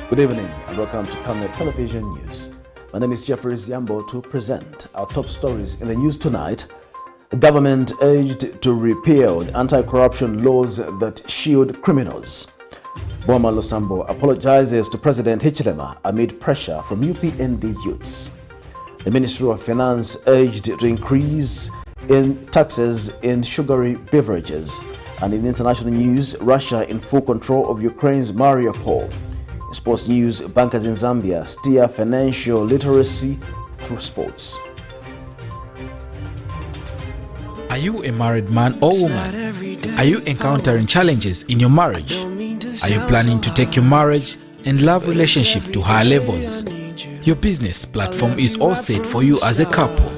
Good evening and welcome to Camnet Television News. My name is Jeffrey Yambo to present our top stories in the news tonight. The government urged to repeal the anti-corruption laws that shield criminals. BOWMAN LUSAMBO apologizes to President Hichilema amid pressure from UPND youths. The Ministry of Finance urged to increase in taxes in sugary beverages. And in international news, Russia in full control of Ukraine's MARIUPOL. In sports news, bankers in Zambia steer financial literacy through sports. Are you a married man or woman? Are you encountering challenges in your marriage? Are you planning to take your marriage and love relationship to higher levels? Your business platform is all set for you as a couple.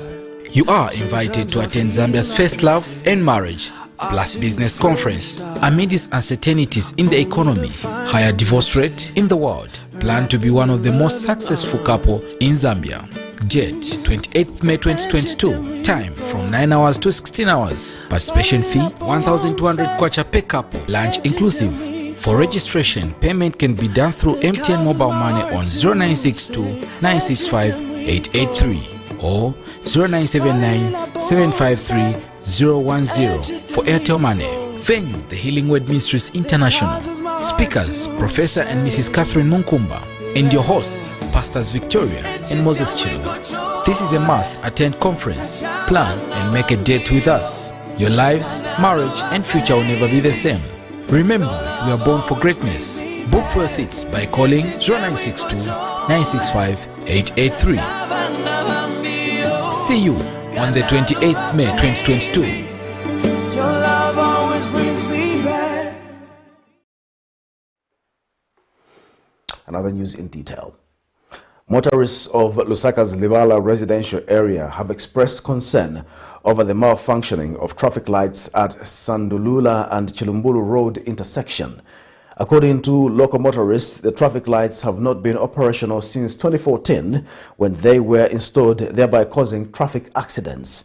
You are invited to attend Zambia's First Love and Marriage plus Business Conference. Amid these uncertainties in the economy, higher divorce rate in the world, plan to be one of the most successful couple in Zambia. Date 28th May 2022. Time from 9 hours to 16 hours. Participation fee 1,200 kwacha per couple. Lunch inclusive. For registration, payment can be done through MTN mobile money on 0962 965 883 or 0979 753 010 for Airtel Money. Venue, the Healing Word Ministries International. Speakers, Professor and Mrs. Catherine Munkumba. And your hosts, Pastors Victoria and Moses Chilu. This is a must-attend conference. Plan and make a date with us. Your lives, marriage, and future will never be the same. Remember, we are born for greatness. Book for your seats by calling 0962 965 883. See you on the 28th May 2022. Another news in detail. Motorists of Lusaka's Libala residential area have expressed concern over the malfunctioning of traffic lights at Sandulula and Chilumbulu Road intersection. According to local motorists, the traffic lights have not been operational since 2014 when they were installed, thereby causing traffic accidents.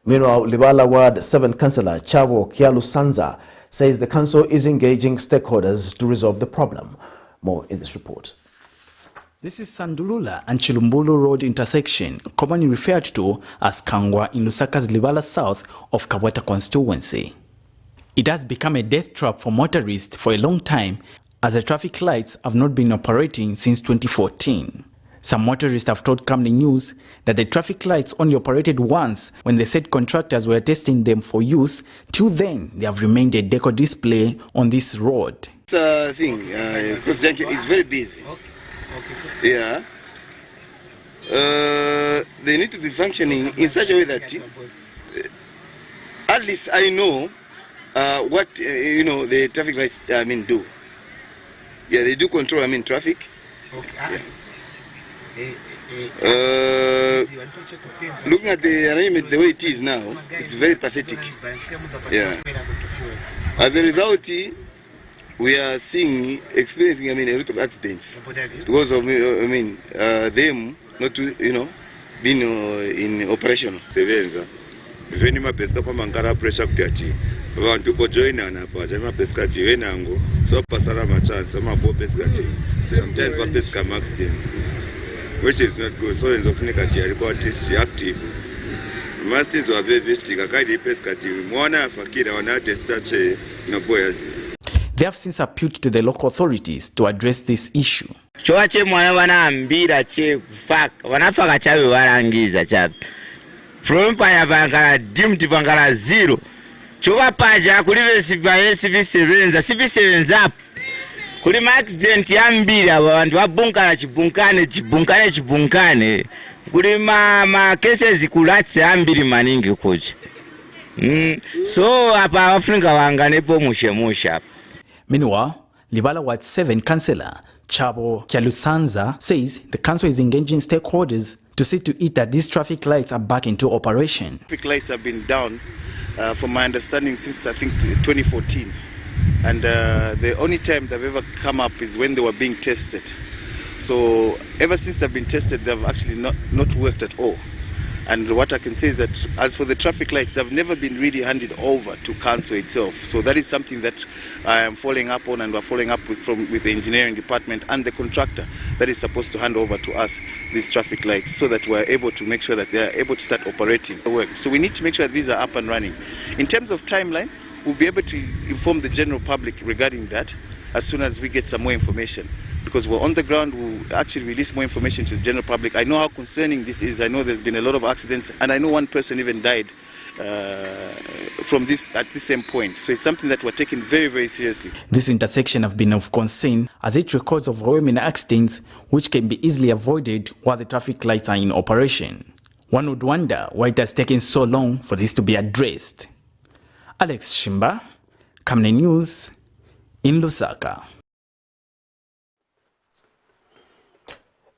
Meanwhile, Libala Ward 7 Councillor Chavo Kialusanza says the council is engaging stakeholders to resolve the problem. More in this report. This is Sandulula and Chilumbulu Road intersection, commonly referred to as Kangwa in Lusaka's Libala South of Kabweta constituency. It has become a death trap for motorists for a long time as the traffic lights have not been operating since 2014. Some motorists have told Camnet News that the traffic lights only operated once when the said contractors were testing them for use. Till then, they have remained a deco display on this road. Because it's very busy. Okay, so yeah. They need to be functioning in such a way that at least I know what the traffic lights do. Yeah, they do control traffic. Okay. Yeah. Looking at the arrangement the way it is now, it's very pathetic. Yeah. As a result, we are experiencing a lot of accidents because of them not being in operation. Sevenza veni mapeska pa mangara pressure kutati vantu ko join ana pa jama peska ti venango so pasara ma chance ma bo peska ti sometimes pa peska max dents which is not good, so in zofunika ti alikuwa test active must is wa vestika kadi peska ti mwana afakira wana testache na boyazi. They have since appealed to the local authorities to address this issue. Choache mwana wanaambira che fak wanafaka chawe warangiza chape from paya vangala dimti vangala zero choka paja kulive sivisevenza kuli accident yambira abantu babunkana chibunkane kuli ma cases kulatse ambiri maningi kuja so apa Afrika wanganepo mushemusha. Meanwhile, Libala Ward 7 Councillor Chabo Kialusanza says the council is engaging stakeholders to see to it that these traffic lights are back into operation. Traffic lights have been down, from my understanding, since I think 2014. And the only time they've ever come up is when they were being tested. So ever since they've been tested, they've actually not worked at all. And what I can say is that as for the traffic lights, they've never been really handed over to council itself. So that is something that I am following up on, and we're following up with the engineering department and the contractor that is supposed to hand over to us these traffic lights, so that we're able to make sure that they are able to start operating the work. So we need to make sure that these are up and running. In terms of timeline, we'll be able to inform the general public regarding that as soon as we get some more information. Because we're on the ground, we'll actually release more information to the general public. I know how concerning this is. I know there's been a lot of accidents, and I know one person even died from this at the same point. So it's something that we're taking very, very seriously. This intersection has been of concern as it records overwhelming accidents which can be easily avoided while the traffic lights are in operation. One would wonder why it has taken so long for this to be addressed. Alex Shimba, Camnet News, in Lusaka.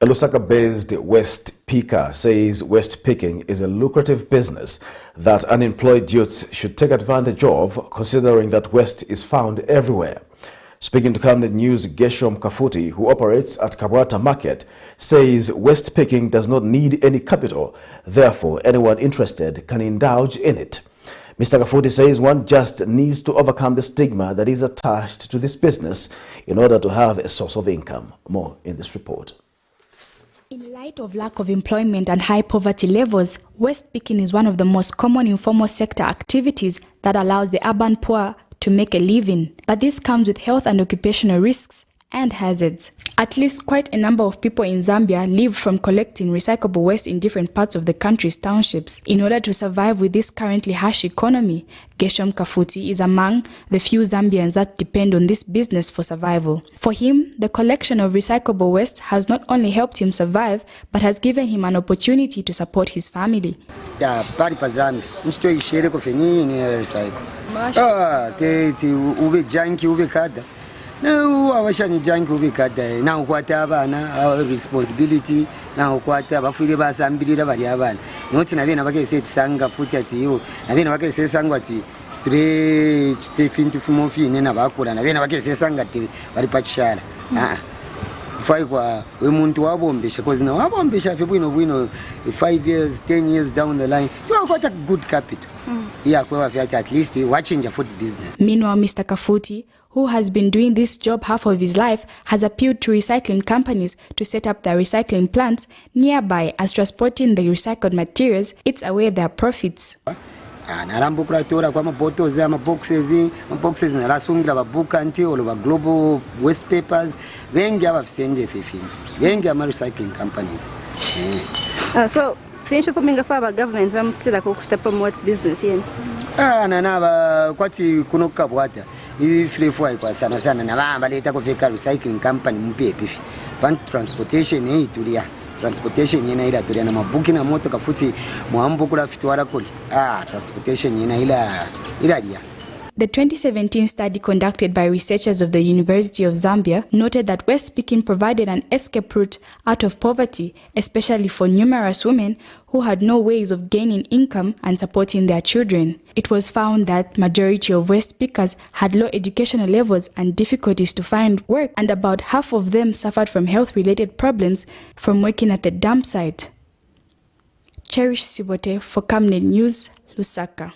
A Lusaka-based West Picker says West picking is a lucrative business that unemployed youths should take advantage of, considering that West is found everywhere. Speaking to Camnet News, Geshom Kafuti, who operates at Kabwata Market, says West picking does not need any capital. Therefore, anyone interested can indulge in it. Mr. Kafuti says one just needs to overcome the stigma that is attached to this business in order to have a source of income. More in this report. In light of lack of employment and high poverty levels, West picking is one of the most common informal sector activities that allows the urban poor to make a living. But this comes with health and occupational risks and hazards. At least quite a number of people in Zambia live from collecting recyclable waste in different parts of the country's townships. In order to survive with this currently harsh economy, Geshom Kafuti is among the few Zambians that depend on this business for survival. For him, the collection of recyclable waste has not only helped him survive, but has given him an opportunity to support his family. No, I wish I knew Janko Vicada. Now, what our responsibility now, what about Fulibas and Bidavayavan. Not in a Vinavaka said Sanga Futia to you. I mean, I say Sangati, Tre Stephen to Fumofi in Navaku, and I mean, I say Sangati, Varipachara. If I were women to our bombish, because now our bombish, if we know 5 years, 10 years down the line, to have got a good capital. Yeah, at least watching the food business. Meanwhile, Mr. Kafuti, who has been doing this job half of his life, has appealed to recycling companies to set up their recycling plants nearby, as transporting the recycled materials eats away their profits. Boxes global waste papers, recycling companies. So, finish for me government, I'm to promote business here. If kwa sana sana na bamba leta kufika recycling company mpepe pan transportation hii tulia transportation yena ila tulia na mabuki na moto Kafuti muambo kula fitwara kuli transportation yena ila dia. The 2017 study conducted by researchers of the University of Zambia noted that West picking provided an escape route out of poverty, especially for numerous women who had no ways of gaining income and supporting their children. It was found that majority of West pickers had low educational levels and difficulties to find work, and about half of them suffered from health-related problems from working at the dump site. Cherish Sibote for Camnet News, Lusaka.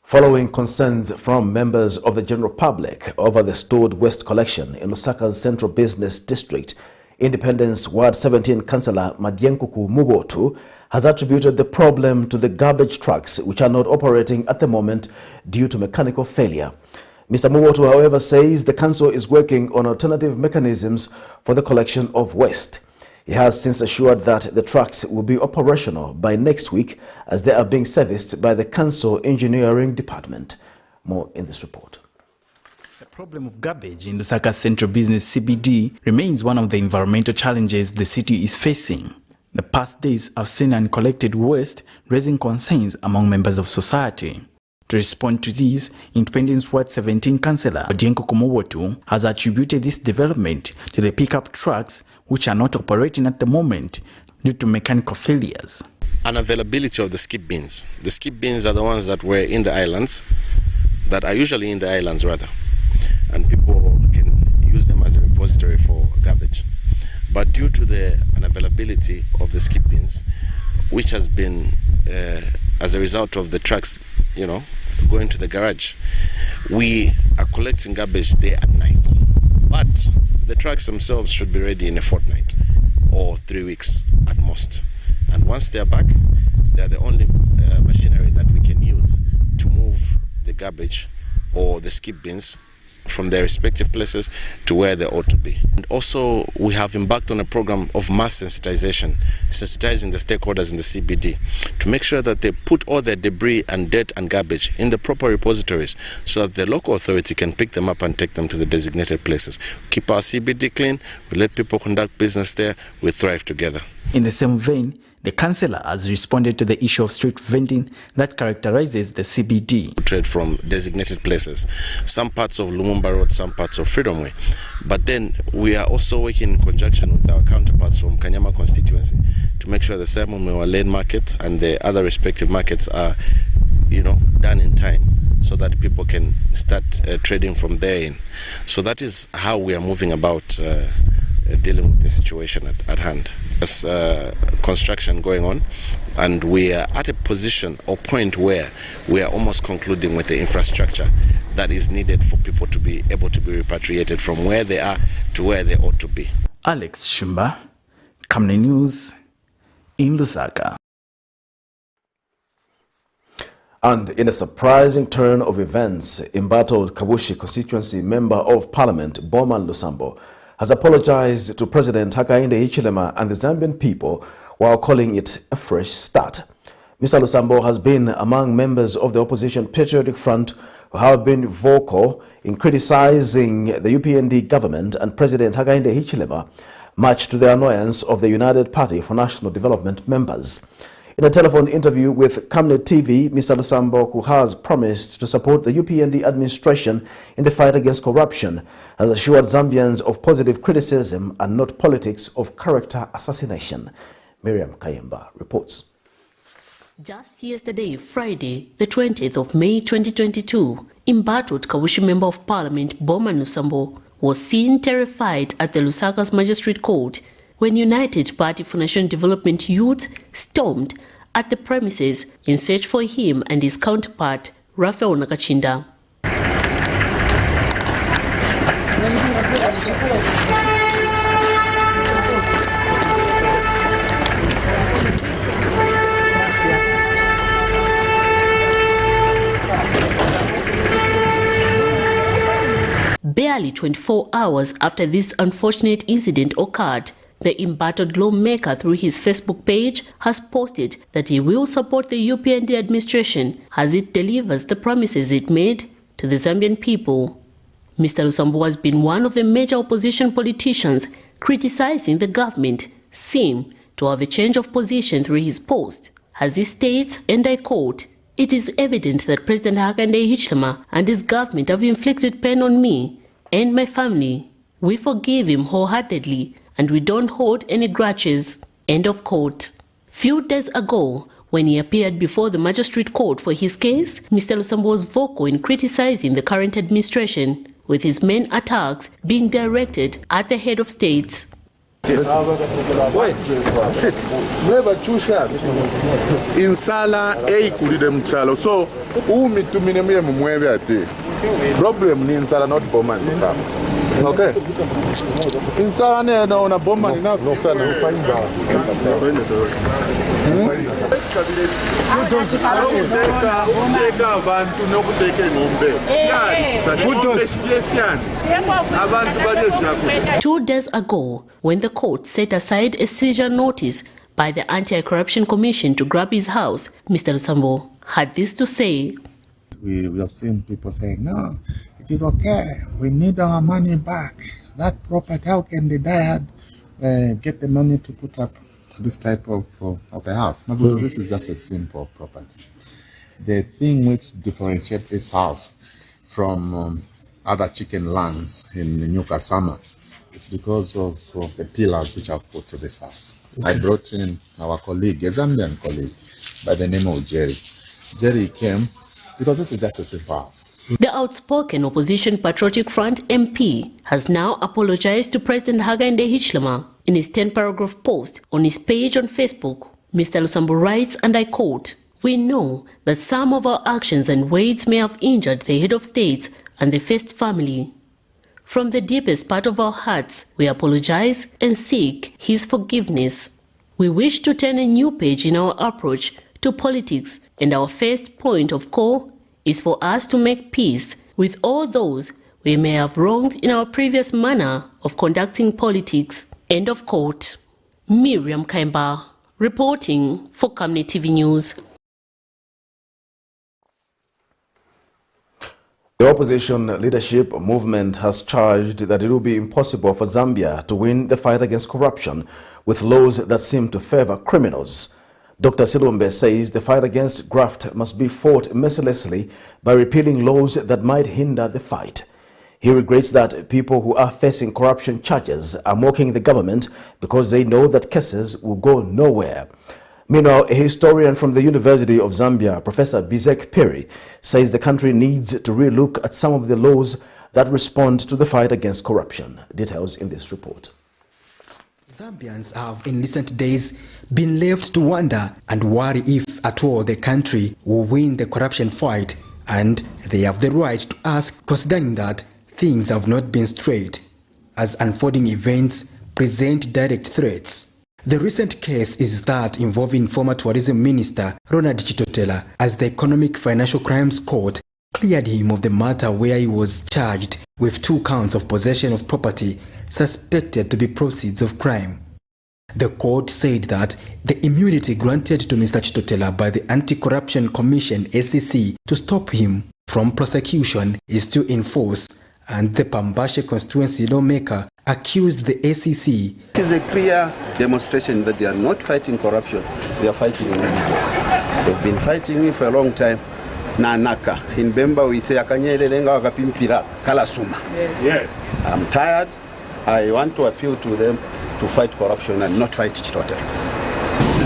Following concerns from members of the general public over the stored waste collection in Lusaka's Central Business District, Independence Ward 17 Councillor Madyenkuku Mubotu has attributed the problem to the garbage trucks, which are not operating at the moment due to mechanical failure. Mr. Mubotu, however, says the council is working on alternative mechanisms for the collection of waste. He has since assured that the trucks will be operational by next week as they are being serviced by the Council Engineering Department. More in this report. The problem of garbage in Lusaka's Central Business CBD remains one of the environmental challenges the city is facing. The past days have seen uncollected waste raising concerns among members of society. To respond to this, Independence Ward 17 Councillor Odienko Kumowotu has attributed this development to the pickup trucks which are not operating at the moment due to mechanical failures. Unavailability of the skip bins. The skip bins are the ones that were in the islands, that are usually in the islands rather, and people can use them as a repository for garbage. But due to the unavailability of the skip bins, which has been as a result of the trucks, going to the garage, we are collecting garbage day and night. But the trucks themselves should be ready in a fortnight or 3 weeks at most. And once they are back, they are the only machinery that we can use to move the garbage or the skip bins from their respective places to where they ought to be. And also, we have embarked on a program of mass sensitizing the stakeholders in the CBD to make sure that they put all their debris and dirt and garbage in the proper repositories so that the local authority can pick them up and take them to the designated places. Keep our CBD clean, we let people conduct business there, we thrive together. In the same vein, the councillor has responded to the issue of street vending that characterizes the CBD. Trade from designated places, some parts of Lumumba Road, some parts of Freedom Way. But then we are also working in conjunction with our counterparts from Kanyama constituency to make sure the Simon Mewa Lane market and the other respective markets are, done in time so that people can start trading from there in. So that is how we are moving about dealing with the situation at hand. There's construction going on, and we are at a position or point where we are almost concluding with the infrastructure that is needed for people to be able to be repatriated from where they are to where they ought to be. Alex Shumba, Camnet News, in Lusaka. And in a surprising turn of events, embattled Kabushi constituency member of parliament, BOWMAN LUSAMBO, has apologized to President Hakainde Hichilema and the Zambian people while calling it a fresh start. Mr. LUSAMBO has been among members of the opposition Patriotic Front who have been vocal in criticizing the UPND government and President Hakainde Hichilema, much to the annoyance of the United Party for National Development members. In a telephone interview with Camnet TV, Mr. LUSAMBO, who has promised to support the UPND administration in the fight against corruption, has assured Zambians of positive criticism and not politics of character assassination. Miriam Kayemba reports. Just yesterday, Friday, the 20th of May 2022, embattled Kabushi Member of Parliament BOWMAN LUSAMBO was seen terrified at the Lusaka's Magistrate Court when United Party for National Development youth stormed at the premises in search for him and his counterpart, Raphael Nakachinda. Barely 24 hours after this unfortunate incident occurred, the embattled lawmaker through his Facebook page has posted that he will support the UPND administration as it delivers the promises it made to the Zambian people. Mr. LUSAMBO has been one of the major opposition politicians criticizing the government, seem to have a change of position through his post. As he states, and I quote, "It is evident that President Hakainde Hichilema and his government have inflicted pain on me and my family. We forgive him wholeheartedly and we don't hold any grudges." End of quote. Few days ago, when he appeared before the magistrate court for his case, Mr. LUSAMBO was vocal in criticizing the current administration, with his main attacks being directed at the head of states. Insala kulide mchalo so umi tumine mwe mwewe ati problem ni insala not BOWMAN. Okay. Insala ne na ona BOWMAN ina kusana ufainda. Abantu nokuteke ngombe. 2 days ago, when the court set aside a seizure notice by the Anti-Corruption Commission to grab his house, Mr. LUSAMBO had this to say. We have seen people saying, no, it is okay, we need our money back. That property, how can the dad get the money to put up this type of a house? No, because this is just a simple property. The thing which differentiates this house from other chicken lands in New Kasama, it's because of the pillars which I've put to this house. Okay. I brought in our colleague, a Zambian colleague, by the name of Jerry. Jerry came because this is just a simple house. The outspoken opposition Patriotic Front MP has now apologized to President Hakainde Hichilema In his 10-paragraph post on his page on Facebook, Mr. LUSAMBO writes, and I quote, "We know that some of our actions and words may have injured the head of state and the first family. From the deepest part of our hearts, we apologize and seek his forgiveness. We wish to turn a new page in our approach to politics, and our first point of call is for us to make peace with all those we may have wronged in our previous manner of conducting politics." End of quote. Miriam Kaimba, reporting for Camnet TV News. The opposition leadership movement has charged that it will be impossible for Zambia to win the fight against corruption with laws that seem to favor criminals. Dr. Silumbe says the fight against graft must be fought mercilessly by repealing laws that might hinder the fight. He regrets that people who are facing corruption charges are mocking the government because they know that cases will go nowhere. Meanwhile, a historian from the University of Zambia, Professor Bizek Perry, says the country needs to relook at some of the laws that respond to the fight against corruption. Details in this report. Zambians have in recent days been left to wonder and worry if at all the country will win the corruption fight, and they have the right to ask, considering that things have not been straight, as unfolding events present direct threats. The recent case is that involving former tourism minister Ronald Chitotela, as the Economic Financial Crimes Court cleared him of the matter, where he was charged with 2 counts of possession of property suspected to be proceeds of crime. The court said that the immunity granted to Mr. Chitotela by the Anti-Corruption Commission (ACC) to stop him from prosecution is still in force, and the Pambashe constituency lawmaker accused the ACC. It is a clear demonstration that they are not fighting corruption, they are fighting individuals. They've been fighting it for a long time. Nanaka. In Bemba we say akanyelenga wakapimpira kalasuma. Yes. I'm tired. I want to appeal to them to fight corruption and not fight Chitotela.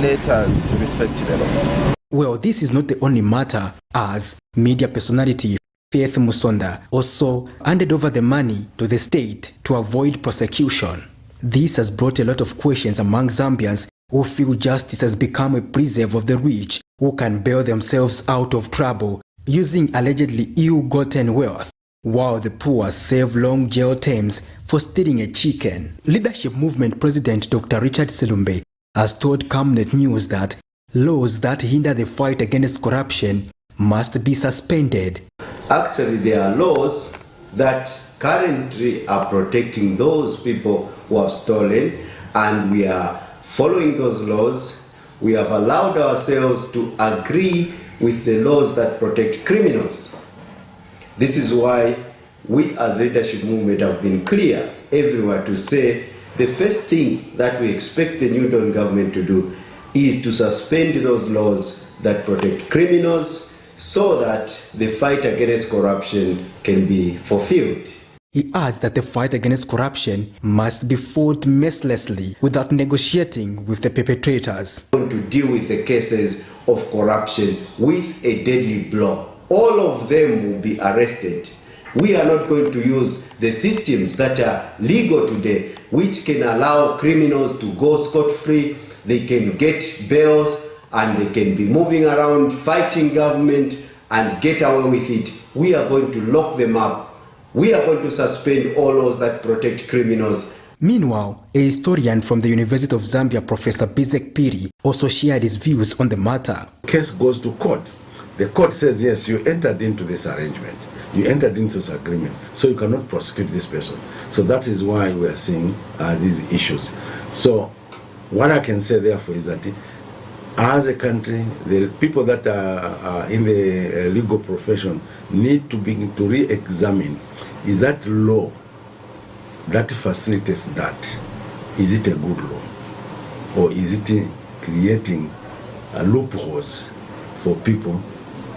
Let us respect the law. Well, this is not the only matter, as media personality Faith Musonda also handed over the money to the state to avoid prosecution. This has brought a lot of questions among Zambians who feel justice has become a preserve of the rich who can bail themselves out of trouble using allegedly ill-gotten wealth, while the poor serve long jail terms for stealing a chicken. Leadership Movement President Dr. Richard Silumbe has told Camnet News that laws that hinder the fight against corruption must be suspended. Actually, there are laws that currently are protecting those people who have stolen, and we are following those laws. We have allowed ourselves to agree with the laws that protect criminals. This is why we as leadership movement have been clear everywhere to say the first thing that we expect the New Dawn government to do is to suspend those laws that protect criminals so that the fight against corruption can be fulfilled. He adds that the fight against corruption must be fought mercilessly without negotiating with the perpetrators. To deal with the cases of corruption with a deadly blow. All of them will be arrested. We are not going to use the systems that are legal today, which can allow criminals to go scot-free. They can get bails and they can be moving around fighting government and get away with it. We are going to lock them up. We are going to suspend all laws that protect criminals. Meanwhile, a historian from the University of Zambia, Professor Bizek Perry, also shared his views on the matter. The case goes to court. The court says, yes, you entered into this arrangement. You entered into this agreement, so you cannot prosecute this person. So that is why we are seeing these issues. So what I can say, therefore, is that as a country, the people that are in the legal profession need to begin to re-examine, is that law that facilitates that, is it a good law? Or is it creating loopholes for people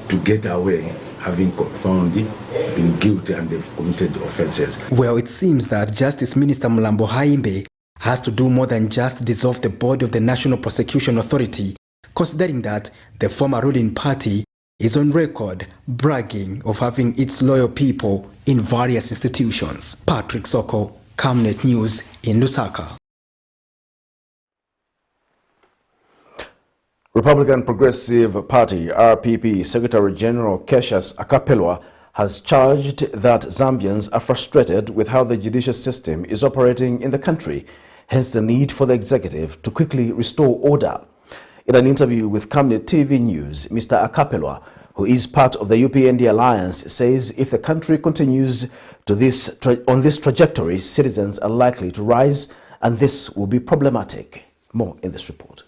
to get away, having found been guilty and they've committed offenses? Well, it seems that Justice Minister Mlambo Haimbe has to do more than just dissolve the board of the National Prosecution Authority, considering that the former ruling party is on record bragging of having its loyal people in various institutions. Patrick Soko, Camnet News in Lusaka. Republican Progressive Party RPP Secretary General Cassius Akapelwa has charged that Zambians are frustrated with how the judicial system is operating in the country, hence the need for the executive to quickly restore order. In an interview with Camnet TV News, Mr. Akapelwa, who is part of the UPND alliance, says if the country continues to on this trajectory, citizens are likely to rise, and this will be problematic. More in this report.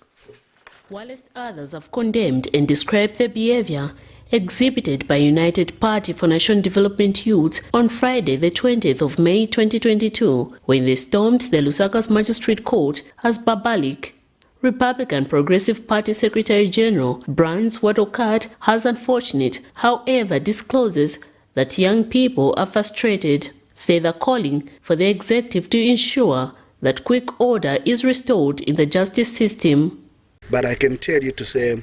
Whilst others have condemned and described the behavior exhibited by United Party for National Development Youth on Friday, the 20th of May 2022, when they stormed the Lusaka's Magistrate Court as barbaric, Republican Progressive Party Secretary General Brands what occurred has unfortunate, however, discloses that young people are frustrated, further calling for the executive to ensure that quick order is restored in the justice system. But I can tell you to say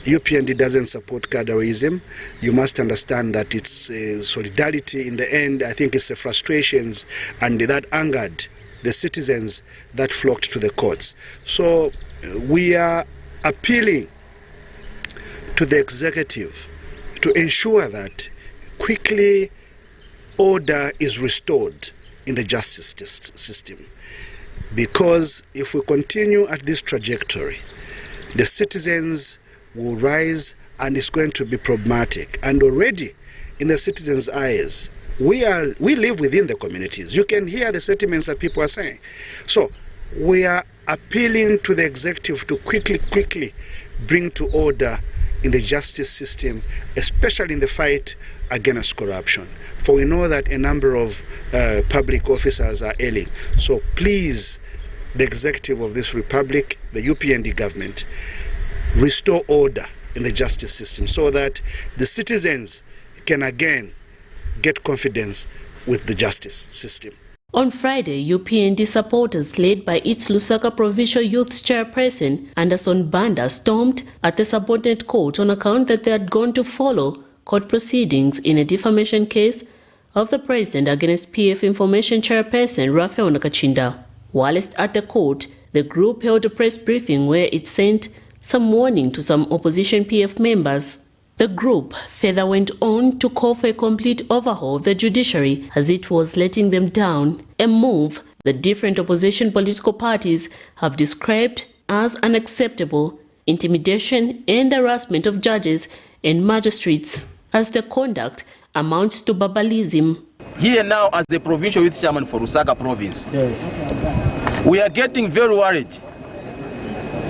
UPND doesn't support cadreism. You must understand that it's solidarity in the end. I think it's the frustrations and that angered the citizens that flocked to the courts. So we are appealing to the executive to ensure that quickly order is restored in the justice system. Because if we continue at this trajectory, the citizens will rise and it's going to be problematic. And already in the citizens' eyes, we live within the communities. You can hear the sentiments that people are saying. So we are appealing to the executive to quickly bring to order in the justice system, especially in the fight against corruption. For we know that a number of public officers are ailing. So please, the executive of this republic, the UPND government, restore order in the justice system so that the citizens can again get confidence with the justice system. On Friday, UPND supporters led by its Lusaka Provincial Youth Chairperson Anderson Banda stormed at the subordinate court on account that they had gone to follow court proceedings in a defamation case of the president against PF Information Chairperson Raphael Nakachinda. Whilst at the court, the group held a press briefing where it sent some warning to some opposition PF members. The group further went on to call for a complete overhaul of the judiciary as it was letting them down, a move that different opposition political parties have described as unacceptable, intimidation and harassment of judges and magistrates, as the conduct amounts to barbarism. Here now as the provincial youth chairman for Lusaka province, we are getting very worried.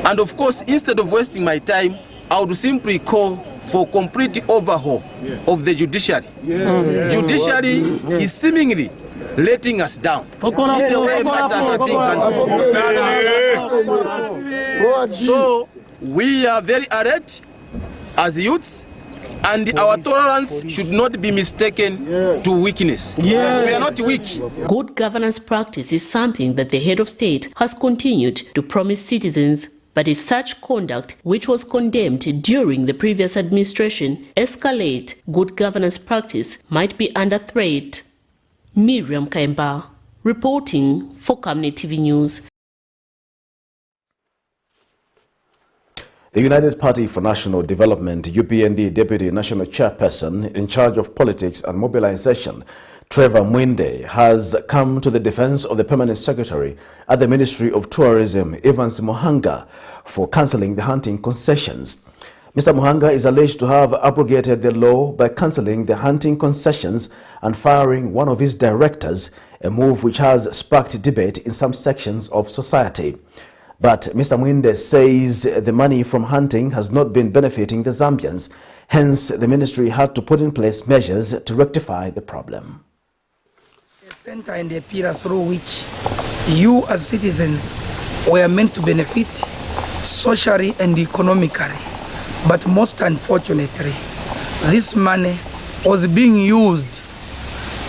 And of course, instead of wasting my time, I would simply call for complete overhaul of the judiciary. Judiciary is seemingly letting us down in the way matters are being handled. So we are very alert as youths, and our tolerance should not be mistaken to weakness. We are not weak. Good governance practice is something that the head of state has continued to promise citizens. But if such conduct, which was condemned during the previous administration, escalate, good governance practice might be under threat. Miriam Kaimba, reporting for Camnet TV News. The United Party for National Development, UPND Deputy National Chairperson in charge of politics and mobilization, Trevor Mwende, has come to the defense of the Permanent Secretary at the Ministry of Tourism, Evans Mohanga, for cancelling the hunting concessions. Mr. Mohanga is alleged to have abrogated the law by cancelling the hunting concessions and firing one of his directors, a move which has sparked debate in some sections of society. But Mr. Mwende says the money from hunting has not been benefiting the Zambians. Hence, the ministry had to put in place measures to rectify the problem. A center and a pillar through which you as citizens were meant to benefit socially and economically. But most unfortunately, this money was being used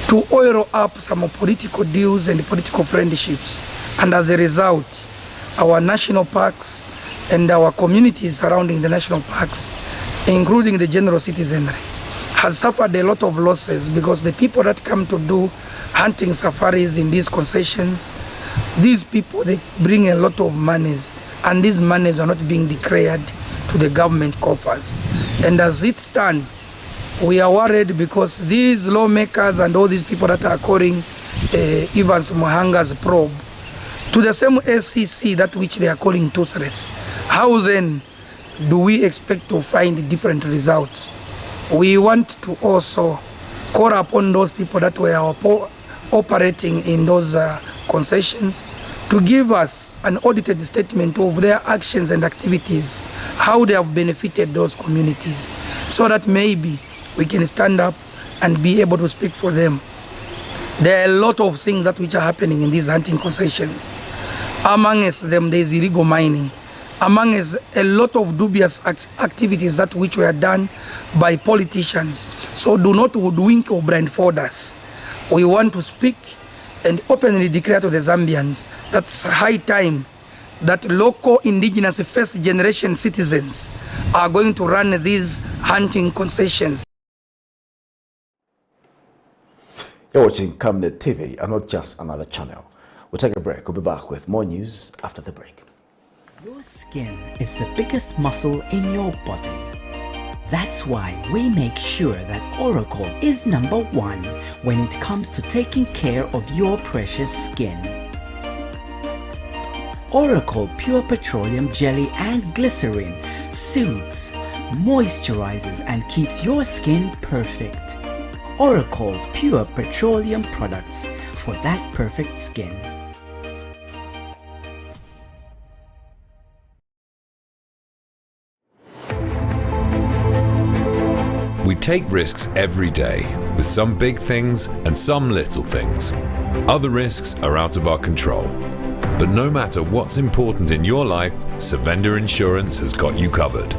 to oil up some political deals and political friendships. And as a result, our national parks and our communities surrounding the national parks, including the general citizenry, has suffered a lot of losses because the people that come to do hunting safaris in these concessions, these people, they bring a lot of monies, and these monies are not being declared to to the government coffers. And as it stands, we are worried because these lawmakers and all these people that are calling Evans Muhanga's probe to the same SEC that which they are calling toothless, how then do we expect to find different results? We want to also call upon those people that were operating in those concessions to give us an audited statement of their actions and activities, how they have benefited those communities, so that maybe we can stand up and be able to speak for them. There are a lot of things that which are happening in these hunting concessions. Amongst them, there is illegal mining. Among us, a lot of dubious activities that which were done by politicians. So do not hoodwink or blindfold us. We want to speak and openly declare to the Zambians that's high time that local indigenous first generation citizens are going to run these hunting concessions. You're watching Camnet TV and not just another channel. We'll take a break. We'll be back with more news after the break. Your skin is the biggest muscle in your body. That's why we make sure that Oracle is #1 when it comes to taking care of your precious skin. Oracle Pure Petroleum Jelly and Glycerin soothes, moisturizes and keeps your skin perfect. Oracle Pure Petroleum products for that perfect skin. We take risks every day, with some big things and some little things. Other risks are out of our control. But no matter what's important in your life, Savenda Insurance has got you covered.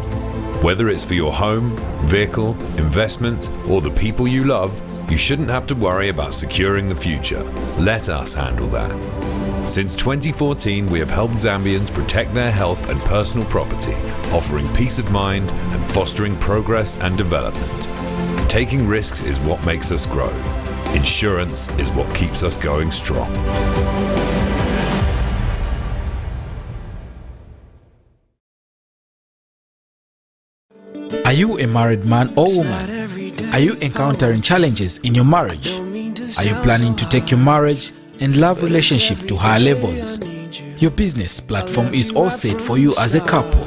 Whether it's for your home, vehicle, investments, or the people you love, you shouldn't have to worry about securing the future. Let us handle that. Since 2014, we have helped Zambians protect their health and personal property, offering peace of mind and fostering progress and development. Taking risks is what makes us grow. Insurance is what keeps us going strong. Are you a married man or woman? Are you encountering challenges in your marriage? Are you planning to take your marriage and love relationship to higher levels? Your business platform is all set for you as a couple.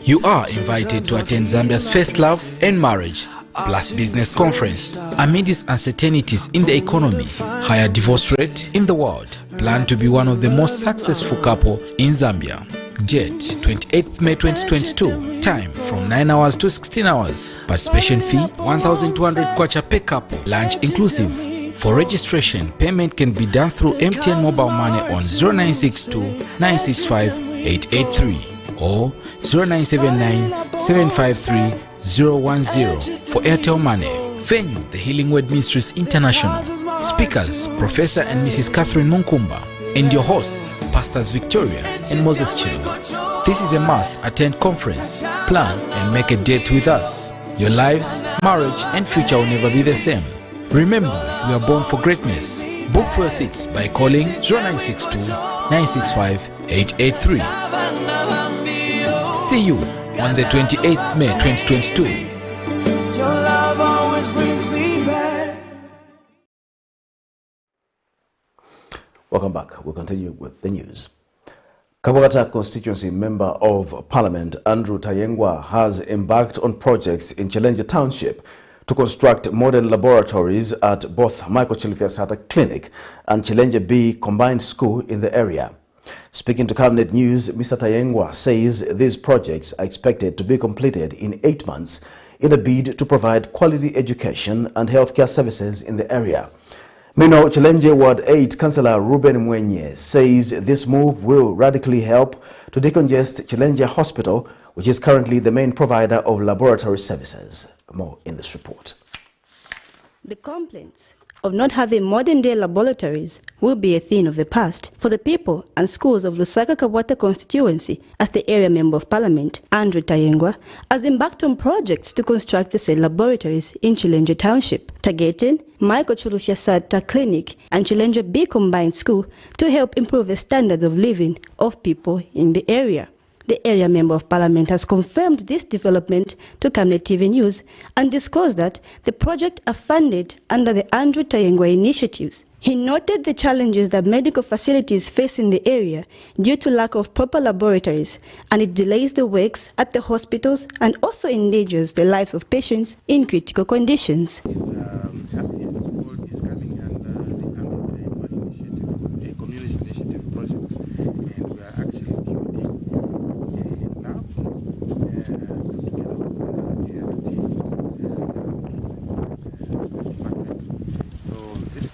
You are invited to attend Zambia's First Love and Marriage plus Business Conference. Amidst uncertainties in the economy, higher divorce rate in the world, plan to be one of the most successful couple in Zambia. Date 28th May 2022. Time from 9 hours to 16 hours. Participation fee 1,200 kwacha per couple. Lunch inclusive. For registration, payment can be done through MTN mobile money on 0962 965 883 or 0979 753 010 for Airtel Money. Venue, the Healing Word Ministries International. Speakers, Professor and Mrs. Catherine Munkumba. And your hosts, Pastors Victoria and Moses Chilunga. This is a must-attend conference. Plan and make a date with us. Your lives, marriage and future will never be the same. Remember, we are born for greatness. Book for your seats by calling 0962 965 883. See you on the 28th May 2022. Welcome back. We'll continue with the news. Kabagata constituency member of Parliament Andrew Tayengwa has embarked on projects in Challenge Township to construct modern laboratories at both Michael Chilufya Clinic and Challenge B Combined School in the area. Speaking to Camnet News, Mr. Tayengwa says these projects are expected to be completed in 8 months in a bid to provide quality education and healthcare services in the area. Meanwhile, Challenge Ward 8 Councillor Ruben Mwenye says this move will radically help to decongest Challenge Hospital, which is currently the main provider of laboratory services. More in this report. The complaints of not having modern-day laboratories will be a thing of the past for the people and schools of Lusaka-Kabwata constituency, as the area member of Parliament, Andrew Tayengwa, has embarked on projects to construct the said laboratories in Challenge Township, targeting Michael Chilufya Clinic and Challenge B Combined School to help improve the standards of living of people in the area. The area member of parliament has confirmed this development to Camnet TV News and disclosed that the project are funded under the Andrew Tayengwa initiatives. He noted the challenges that medical facilities face in the area due to lack of proper laboratories, and it delays the works at the hospitals and also endangers the lives of patients in critical conditions.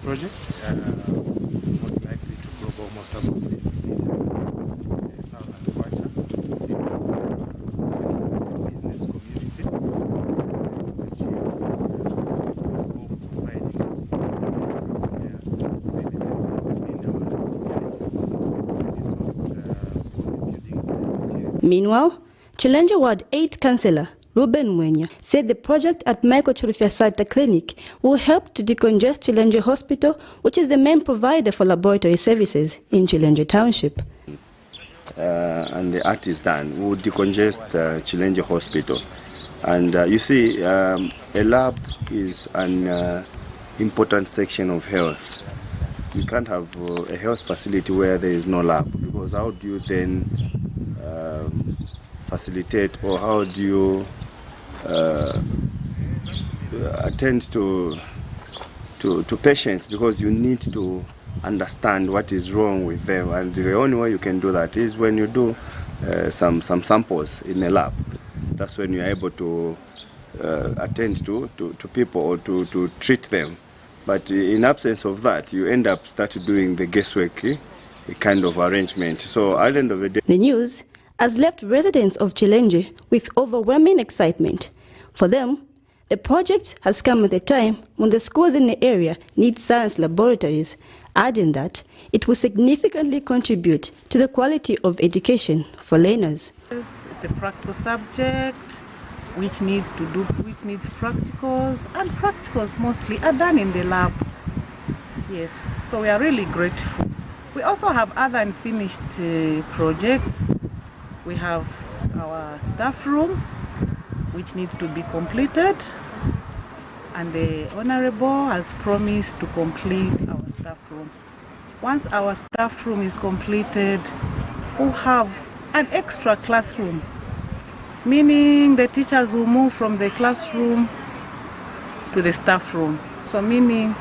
Project is most likely to grow almost about 50,000 kwacha business community, achieve both providing services in our community. Meanwhile, Challenge Ward 8 Councillor Ruben Mwenya said the project at Michael Churufyasata Clinic will help to decongest Challenge Hospital, which is the main provider for laboratory services in Challenge Township. And the act is done. We will decongest Challenge Hospital. And you see, a lab is an important section of health. You can't have a health facility where there is no lab, because how do you then facilitate, or how do you attend to patients, because you need to understand what is wrong with them, and the only way you can do that is when you do some samples in a lab. That's when you are able to attend to people or to treat them. But in absence of that, you end up doing the guesswork kind of arrangement. So at the end of the day, the news has left residents of Challenge with overwhelming excitement. For them, the project has come at a time when the schools in the area need science laboratories, adding that it will significantly contribute to the quality of education for learners. It's a practical subject which needs practicals, and practicals mostly are done in the lab. Yes, so we are really grateful. We also have other unfinished projects. We have our staff room, which needs to be completed, and the Honorable has promised to complete our staff room. Once our staff room is completed, we'll have an extra classroom, meaning the teachers will move from the classroom to the staff room. So meaning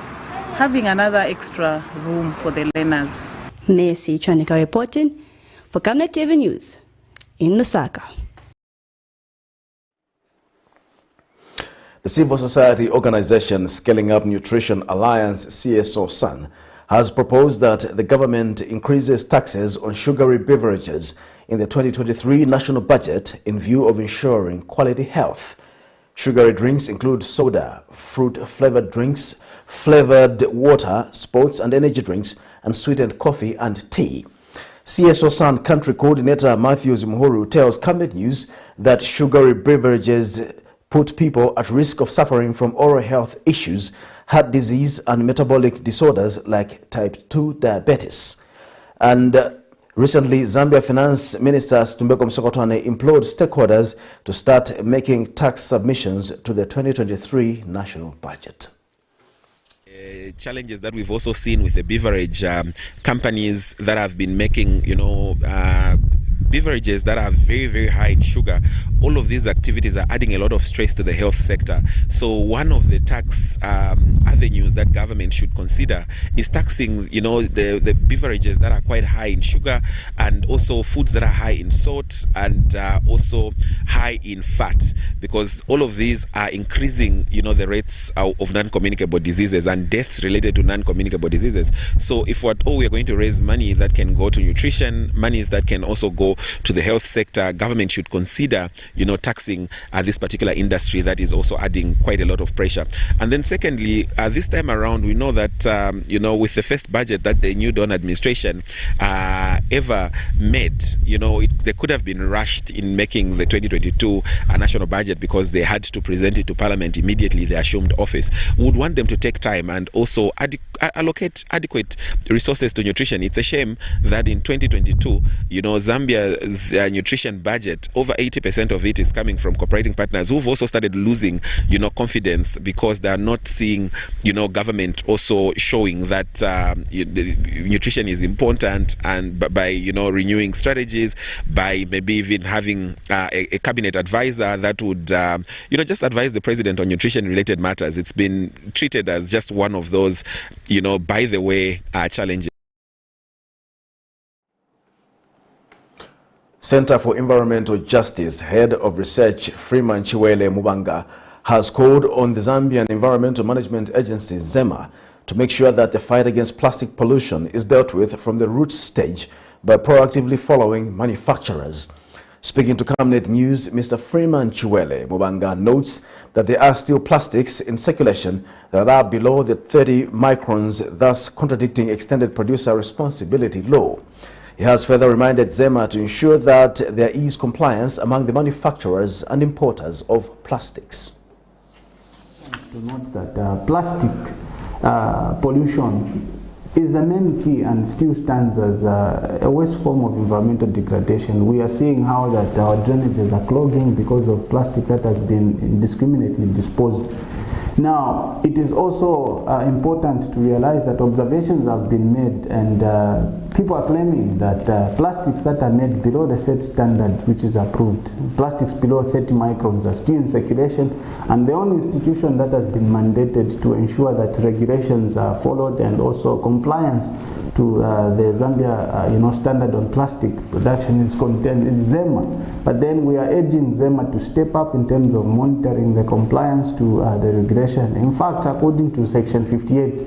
having another extra room for the learners. Nancy Chanika reporting for Camnet TV News in Lusaka. The civil society organization Scaling Up Nutrition Alliance, CSO-SAN, has proposed that the government increases taxes on sugary beverages in the 2023 national budget in view of ensuring quality health. Sugary drinks include soda, fruit-flavored drinks, flavored water, sports and energy drinks, and sweetened coffee and tea. CSO-SAN country coordinator Matthews Muhuru tells Camnet News that sugary beverages put people at risk of suffering from oral health issues, heart disease and metabolic disorders like type 2 diabetes. And recently, Zambia Finance Minister Stumbeko Msokotwane implored stakeholders to start making tax submissions to the 2023 national budget. Challenges that we've also seen with the beverage companies that have been making, beverages that are very, very high in sugar. All of these activities are adding a lot of stress to the health sector. So one of the tax avenues that government should consider is taxing, the beverages that are quite high in sugar, and also foods that are high in salt, and also high in fat, because all of these are increasing, the rates of non-communicable diseases and deaths related to non-communicable diseases. So if we are going to raise money that can go to nutrition, monies that can also go to the health sector, government should consider, taxing this particular industry that is also adding quite a lot of pressure. And then secondly, this time around, we know that, with the first budget that the new Dawn administration ever made, they could have been rushed in making the 2022 national budget because they had to present it to Parliament immediately they assumed office. We would want them to take time and also allocate adequate resources to nutrition. It's a shame that in 2022, Zambia's Zambia's nutrition budget, over 80% of it is coming from cooperating partners who've also started losing, confidence because they are not seeing, government also showing that nutrition is important, and by renewing strategies, by maybe even having a cabinet advisor that would just advise the president on nutrition related matters. It's been treated as just one of those by the way challenges. Center for Environmental Justice Head of Research Freeman Chiwele Mubanga has called on the Zambian Environmental Management Agency ZEMA to make sure that the fight against plastic pollution is dealt with from the root stage by proactively following manufacturers. Speaking to Camnet News, Mr. Freeman Chiwele Mubanga notes that there are still plastics in circulation that are below the 30 microns, thus contradicting extended producer responsibility law. He has further reminded ZEMA to ensure that there is compliance among the manufacturers and importers of plastics. To note that plastic pollution is the main key and still stands as a worst form of environmental degradation. We are seeing how that our drainages are clogging because of plastic that has been indiscriminately disposed. Now, it is also important to realize that observations have been made, and people are claiming that plastics that are made below the set standard which is approved, plastics below 30 microns, are still in circulation, and the only institution that has been mandated to ensure that regulations are followed and also compliance to the Zambia standard on plastic production is contained is ZEMA. But then we are urging ZEMA to step up in terms of monitoring the compliance to the regulation. In fact, according to Section 58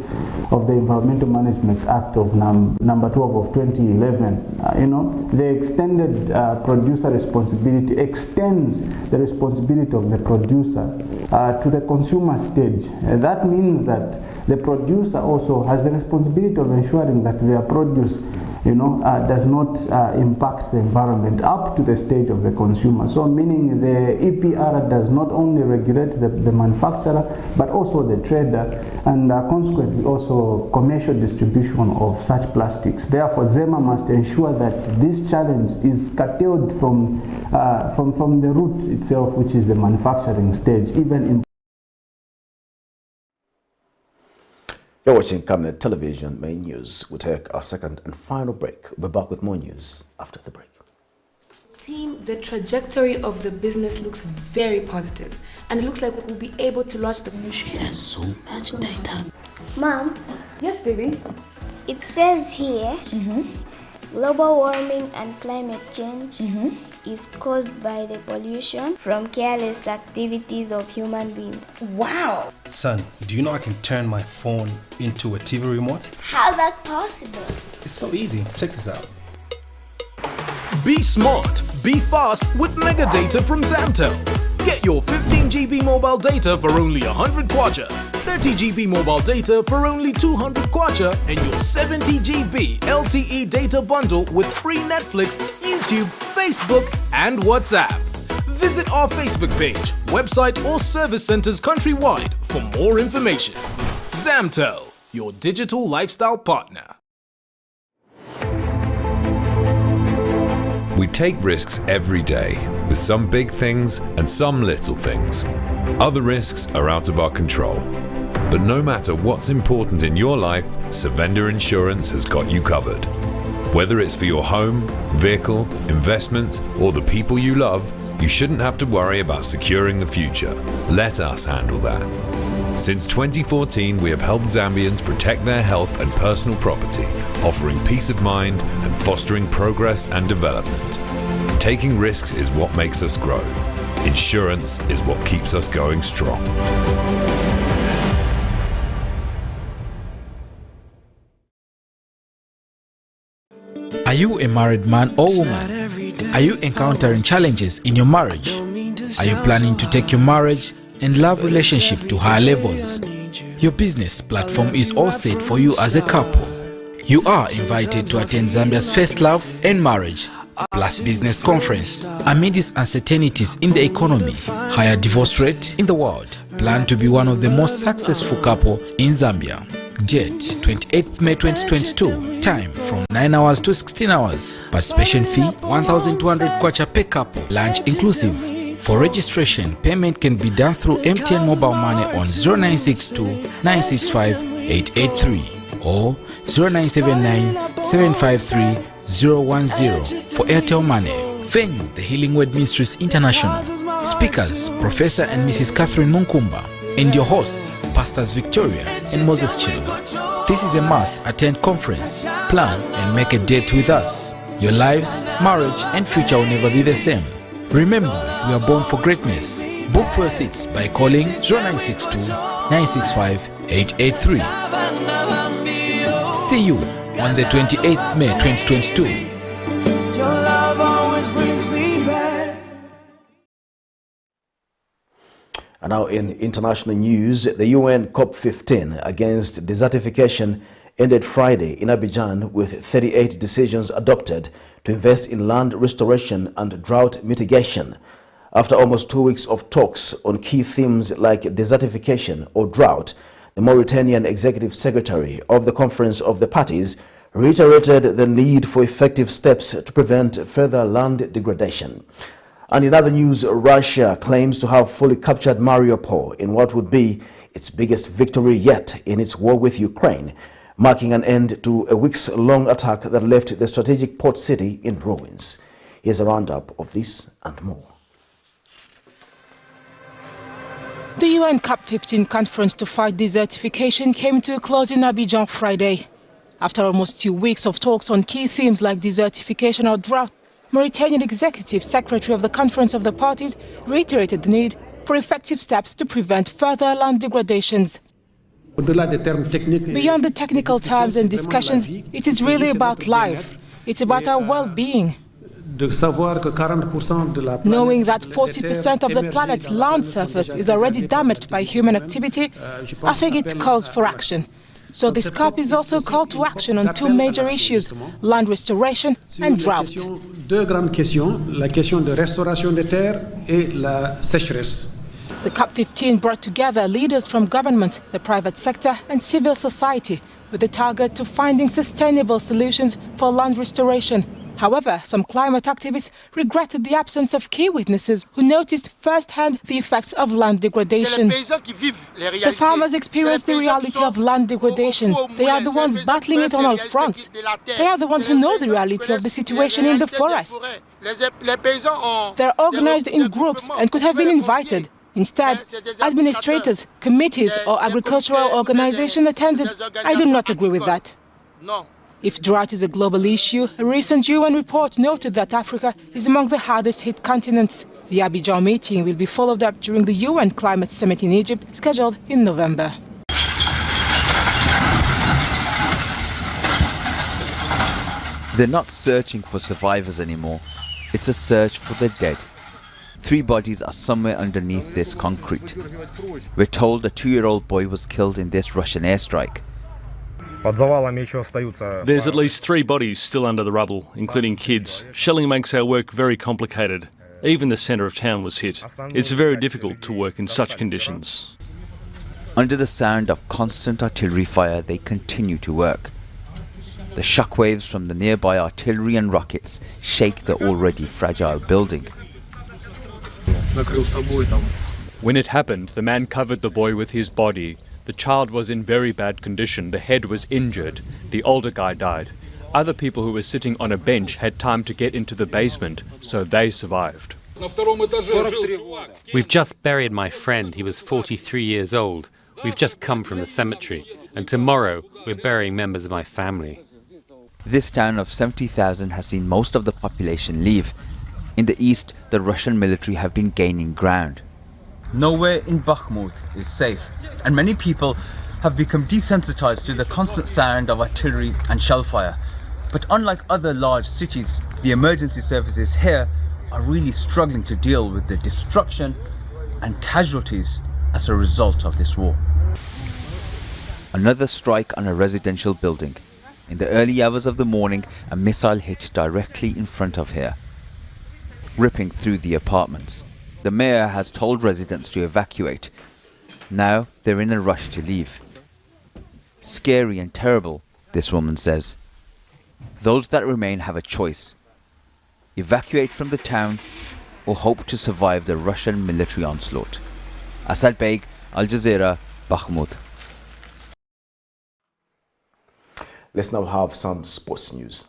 of the Environmental Management Act of number 12 of 2011, the extended producer responsibility extends the responsibility of the producer to the consumer stage. That means that the producer also has the responsibility of ensuring that their produce does not impact the environment up to the stage of the consumer. So meaning the EPR does not only regulate the manufacturer but also the trader, and consequently also commercial distribution of such plastics. Therefore, ZEMA must ensure that this challenge is curtailed from the root itself, which is the manufacturing stage, even in. You're watching Camnet Television Main News. We'll take our second and final break. We'll be back with more news after the break. Team, the trajectory of the business looks very positive, and it looks like we'll be able to launch the... She has so much data. Mom? Yes, baby? It says here, global warming and climate change is caused by the pollution from careless activities of human beings. Wow! Son, do you know I can turn my phone into a TV remote? How's that possible? It's so easy. Check this out. Be smart, be fast with mega data from Zamtel. Get your 15 GB mobile data for only 100 kwacha, 30 GB mobile data for only 200 kwacha, and your 70 GB LTE data bundle with free Netflix, YouTube, Facebook, and WhatsApp. Visit our Facebook page, website, or service centers countrywide for more information. Zamtel, your digital lifestyle partner. We take risks every day, with some big things and some little things. Other risks are out of our control. But no matter what's important in your life, Savenda Insurance has got you covered. Whether it's for your home, vehicle, investments, or the people you love, you shouldn't have to worry about securing the future. Let us handle that. Since 2014, we have helped Zambians protect their health and personal property, offering peace of mind and fostering progress and development. Taking risks is what makes us grow. Insurance is what keeps us going strong. Are you a married man or woman? Are you encountering challenges in your marriage? Are you planning to take your marriage and love relationship to higher levels? Your business platform is all set for you as a couple. You are invited to attend Zambia's First Love and Marriage Plus Business Conference. Amidst uncertainties in the economy, higher divorce rate in the world, plan to be one of the most successful couple in Zambia. Date 28th May 2022. Time from 9 hours to 16 hours. Participation fee 1,200 kwacha per couple, lunch inclusive. For registration, payment can be done through MTN mobile money on 0962 965 883 or 0979 753 010 for Airtel Money. Venue, the Healing Word Ministries International. Speakers, Professor and Mrs. Catherine Munkumba. And your hosts, Pastors Victoria and Moses Chilwa. This is a must attend conference. Plan and make a date with us. Your lives, marriage and future will never be the same. Remember, we are born for greatness. Book for your seats by calling 0962 965 883. See you on the 28th May 2022. And now in international news, the UN COP15 against desertification ended Friday in Abidjan with 38 decisions adopted to invest in land restoration and drought mitigation. After almost 2 weeks of talks on key themes like desertification or drought, the Mauritanian Executive Secretary of the Conference of the Parties reiterated the need for effective steps to prevent further land degradation. And in other news, Russia claims to have fully captured Mariupol in what would be its biggest victory yet in its war with Ukraine, marking an end to a weeks-long attack that left the strategic port city in ruins. Here's a roundup of this and more. The UN COP15 conference to fight desertification came to a close in Abidjan Friday. After almost 2 weeks of talks on key themes like desertification or drought, Mauritanian Executive Secretary of the Conference of the Parties reiterated the need for effective steps to prevent further land degradations. Beyond the technical terms and discussions, it is really about life. It's about our well-being. Knowing that 40% of the planet's land surface is already damaged by human activity, I think it calls for action. So this COP is also a call to action on two major issues, land restoration and drought. Deux grandes questions, la question de restauration des terres et la sécheresse. The COP15 brought together leaders from government, the private sector and civil society with a target to finding sustainable solutions for land restoration. However, some climate activists regretted the absence of key witnesses who noticed firsthand the effects of land degradation. The farmers experience the reality of land degradation. They are the ones battling it on all fronts. They are the ones who know the reality of the situation in the forests. They're organized in groups and could have been invited. Instead, administrators, committees or agricultural organizations attended. I do not agree with that. If drought is a global issue, a recent UN report noted that Africa is among the hardest hit continents. The Abidjan meeting will be followed up during the UN Climate Summit in Egypt, scheduled in November. They're not searching for survivors anymore. It's a search for the dead. 3 bodies are somewhere underneath this concrete. We're told a 2-year-old boy was killed in this Russian airstrike. There's at least 3 bodies still under the rubble, including kids. Shelling makes our work very complicated. Even the centre of town was hit. It's very difficult to work in such conditions. Under the sound of constant artillery fire, they continue to work. The shockwaves from the nearby artillery and rockets shake the already fragile building. When it happened, the man covered the boy with his body. The child was in very bad condition. The head was injured. The older guy died. Other people who were sitting on a bench had time to get into the basement, so they survived. We've just buried my friend. He was 43 years old. We've just come from the cemetery, and tomorrow we're burying members of my family. This town of 70,000 has seen most of the population leave. In the east, the Russian military have been gaining ground. Nowhere in Bakhmut is safe, and many people have become desensitized to the constant sound of artillery and shell fire. But unlike other large cities, the emergency services here are really struggling to deal with the destruction and casualties as a result of this war. Another strike on a residential building. In the early hours of the morning, a missile hit directly in front of here, ripping through the apartments. The mayor has told residents to evacuate. Now they're in a rush to leave. Scary and terrible, this woman says. Those that remain have a choice. Evacuate from the town or hope to survive the Russian military onslaught. Asad Beg, Al Jazeera, Bakhmut. Let's now have some sports news.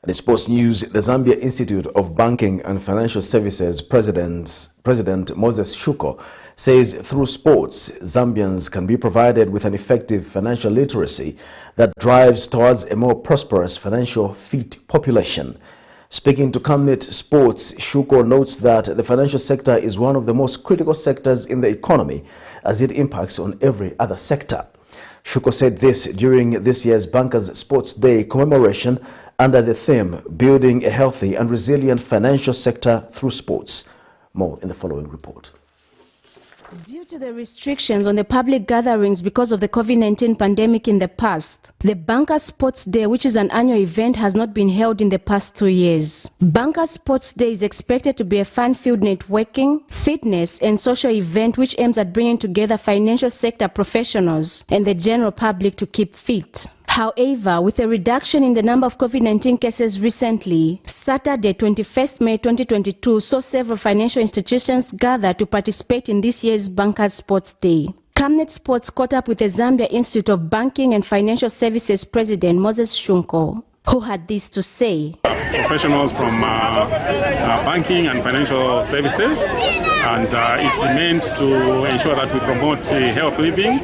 In sports news, the Zambia Institute of Banking and Financial Services President Moses Shuko says through sports, Zambians can be provided with an effective financial literacy that drives towards a more prosperous, financial fit population. Speaking to Camnet Sports, Shuko notes that the financial sector is one of the most critical sectors in the economy as it impacts on every other sector. Shuko said this during this year's Bankers Sports Day commemoration under the theme, Building a Healthy and Resilient Financial Sector Through Sports. More in the following report. Due to the restrictions on the public gatherings because of the COVID-19 pandemic in the past, the Bankers Sports Day, which is an annual event, has not been held in the past 2 years. Bankers Sports Day is expected to be a fun-filled networking, fitness and social event which aims at bringing together financial sector professionals and the general public to keep fit. However, with a reduction in the number of COVID-19 cases recently, Saturday, 21st May 2022 saw several financial institutions gather to participate in this year's Bankers Sports Day. Camnet Sports caught up with the Zambia Institute of Banking and Financial Services President Moses Shuko, who had this to say. Professionals from banking and financial services, and it's meant to ensure that we promote health living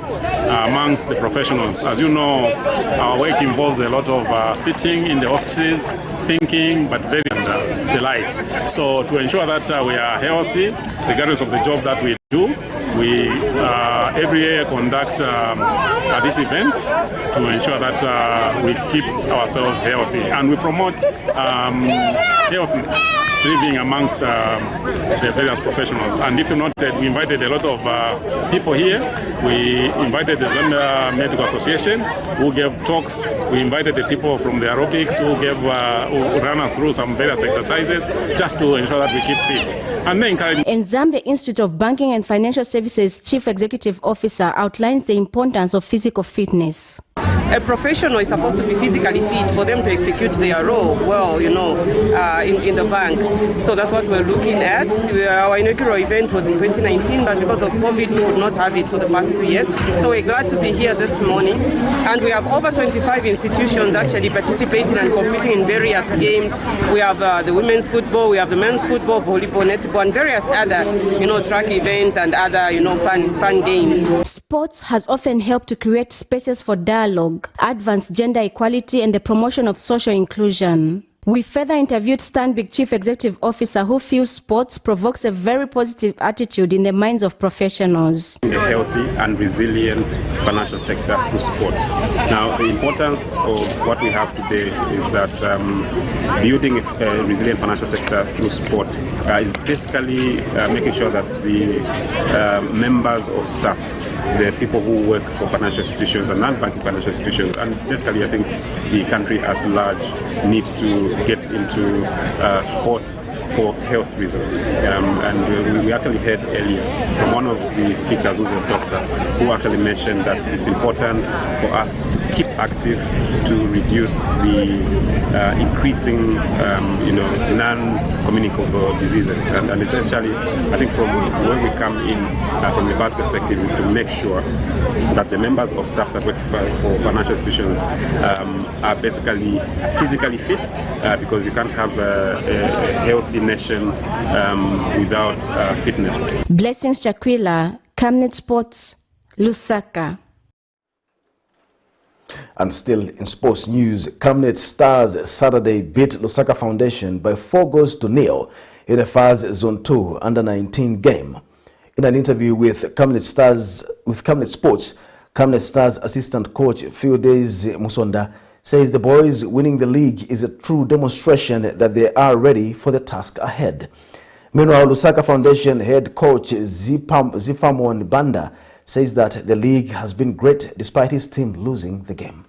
amongst the professionals. As you know, our work involves a lot of sitting in the offices, thinking, but very the like. So to ensure that we are healthy, regardless of the job that we do, we every year conduct this event to ensure that we keep ourselves healthy, and we promote healthy living amongst the various professionals. And if you noted, we invited a lot of people here. We invited the Zambia Medical Association, who gave talks. We invited the people from the aerobics, who ran us through some various exercises, just to ensure that we keep fit. And then in Zambia Institute of Banking and Financial Services Chief Executive Officer outlines the importance of physical fitness. A professional is supposed to be physically fit for them to execute their role well, you know, in the bank. So that's what we're looking at. Our inaugural event was in 2019, but because of COVID, we could not have it for the past 2 years. So we're glad to be here this morning. And we have over 25 institutions actually participating and competing in various games. We have the women's football, we have the men's football, volleyball, netball, and various other, you know, track events and other, you know, fun games. Sports has often helped to create spaces for dialogue, advance gender equality and the promotion of social inclusion. We further interviewed Stanbic Chief Executive Officer, who feels sports provokes a very positive attitude in the minds of professionals. A healthy and resilient financial sector through sport. Now, the importance of what we have today is that building a resilient financial sector through sport is basically making sure that the members of staff, the people who work for financial institutions and non-banking financial institutions, and basically I think the country at large needs to get into sport for health reasons. And we actually heard earlier from one of the speakers who's a doctor, who actually mentioned that it's important for us to keep active to reduce the increasing non-communicable diseases. And essentially, I think from where we come in, from the BAS perspective, is to make sure that the members of staff that work for financial institutions are basically physically fit, because you can't have a healthy nation without fitness. Blessings Chakwila, Camnet Sports, Lusaka. And still in sports news, Camnet Stars Saturday beat Lusaka Foundation by 4-0 in the FAS Zone 2 Under-19 game. In an interview with Camnet Sports, Camnet Stars assistant coach Fiudes Musonda says the boys winning the league is a true demonstration that they are ready for the task ahead. Meanwhile, Lusaka Foundation head coach Zifamon Banda says that the league has been great despite his team losing the game.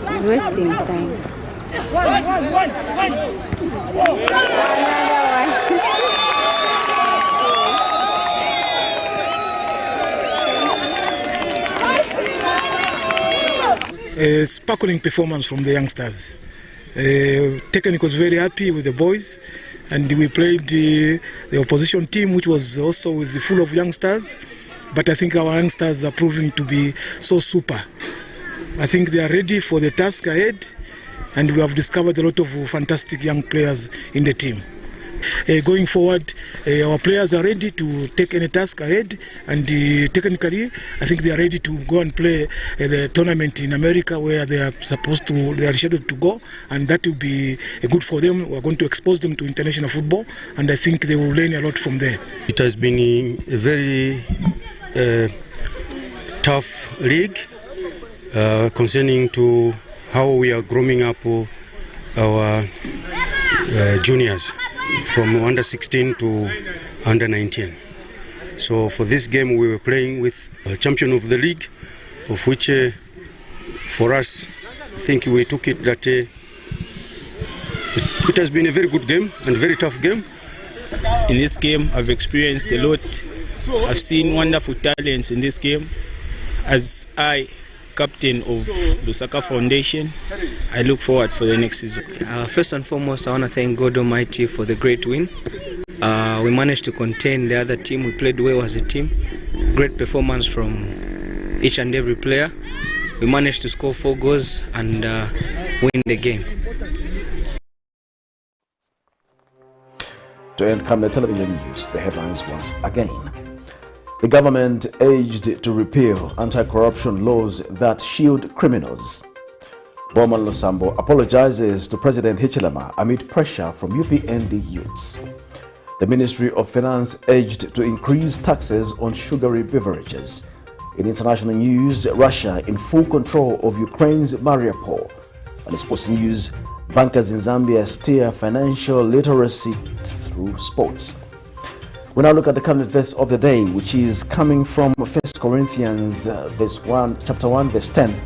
He's wasting time. A sparkling performance from the youngsters. Technic was very happy with the boys, and we played the opposition team, which was also full of youngsters. But I think our youngsters are proving to be so super. I think they are ready for the task ahead, and we have discovered a lot of fantastic young players in the team. Going forward, our players are ready to take any task ahead, and technically, I think they are ready to go and play the tournament in America, where they are scheduled to go, and that will be good for them. We are going to expose them to international football, and I think they will learn a lot from there. It has been a very tough league concerning to how we are grooming up our juniors from under 16 to under 19. So for this game we were playing with a champion of the league, of which for us, I think we took it that it has been a very good game and a very tough game. In this game I've experienced a lot. I've seen wonderful talents in this game. As captain of Lusaka Foundation, I look forward for the next season. First and foremost, I want to thank God Almighty for the great win. We managed to contain the other team. We played well as a team. Great performance from each and every player. We managed to score 4 goals and win the game. To end Camnet television news, the headlines once again. The government urged to repeal anti-corruption laws that shield criminals. BOWMAN LUSAMBO apologizes to President Hichilema amid pressure from UPND youths. The Ministry of Finance urged to increase taxes on sugary beverages. In international news, Russia in full control of Ukraine's Mariupol. And in sports news, bankers in Zambia steer financial literacy through sports. We now look at the Camnet verse of the day, which is coming from 1 Corinthians chapter 1, verse 10.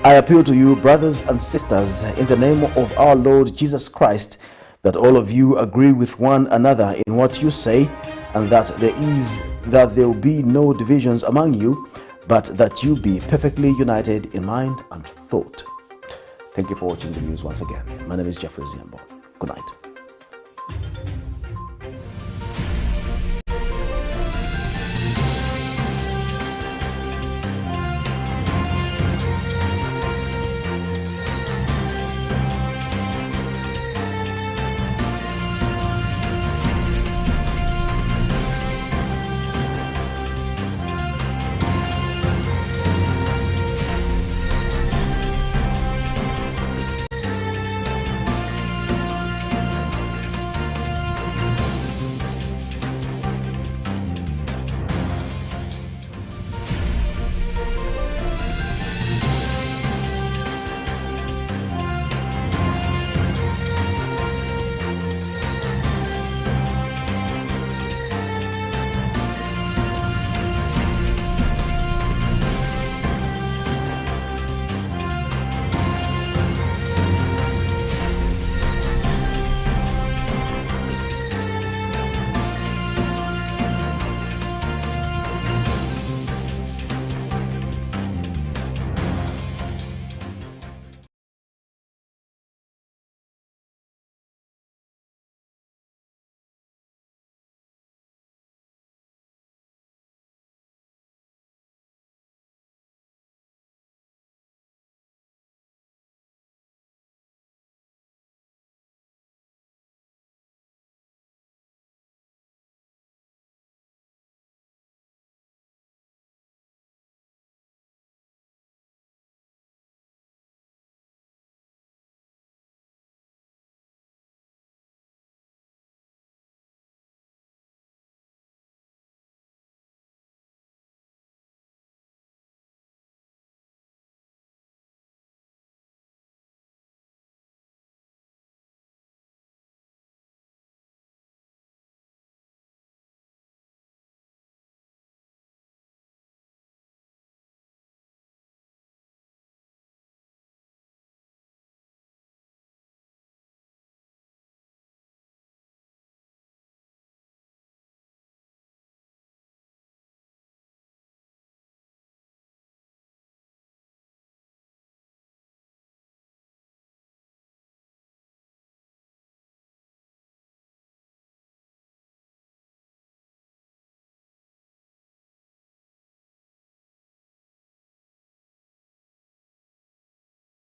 I appeal to you, brothers and sisters, in the name of our Lord Jesus Christ, that all of you agree with one another in what you say, and that there will be no divisions among you, but that you be perfectly united in mind and thought. Thank you for watching the news once again. My name is Jeffrey Ziambo. Good night.